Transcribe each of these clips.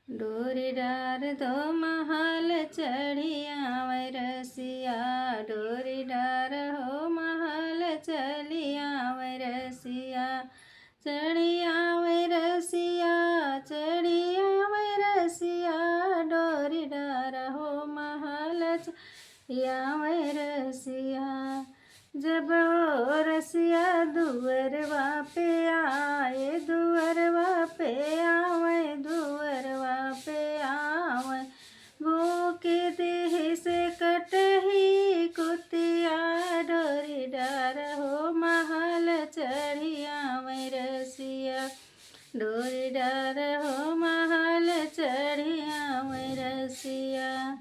डोरी डार दो महल चढ़िया वै रसिया, डोरी डार हो महल चलिया वै रसिया, चढ़िया वै रसिया, चढ़िया वै रसिया, डोरी डार हो महल चढ़िया वै रसिया। जब वो रसिया दुअरवा पे आए, दुअरवा पे आवे, दुअरवा पे आवे, भूखे देह से कटही कुतिया, डोरी डार हो महल चढ़िया वै रसिया, डोरी डार हो महल चढ़िया वै रसिया।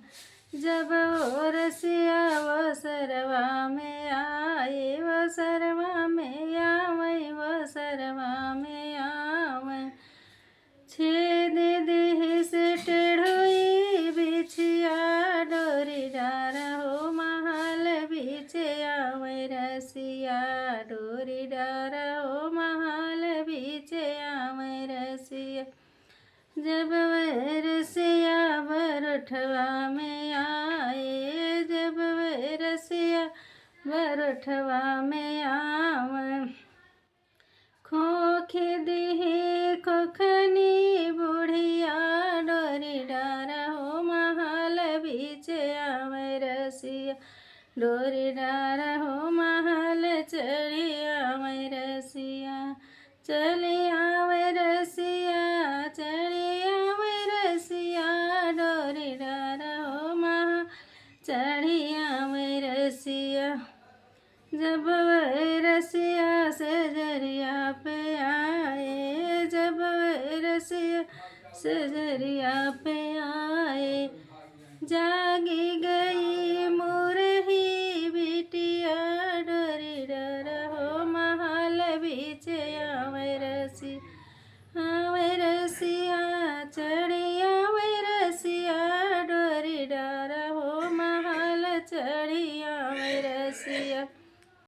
जब वो रसिया वसरवा में आए, वसरवा में आवे, वसरवा में आवे, छेद देह से टेढ़ोई बिछिया, डोरी डार हो महल बिछिया वै रसिया, डोरी डार हो महल बिछिया वै रसिया। जब वै रसिया बरठवा में आए, जब वै रसिया बरठवा में आवे, खोखे देह खोखनी बुढ़िया, डोरी डार हो महल बिछिया वै रसिया, डोरी डार हो महल चढ़िया वै रसिया, चलिया वै रसिया, चढ़िया वै रसिया, डोरी डार हो महल चढ़िया वै रसिया। जब वै रसिया सजरिया पे आए, जब वै रसिया सजरिया पे आए, जागी गई मुरही बिटिया, डोरी डार हो महल बिछिया वै रसिया, वै रसिया।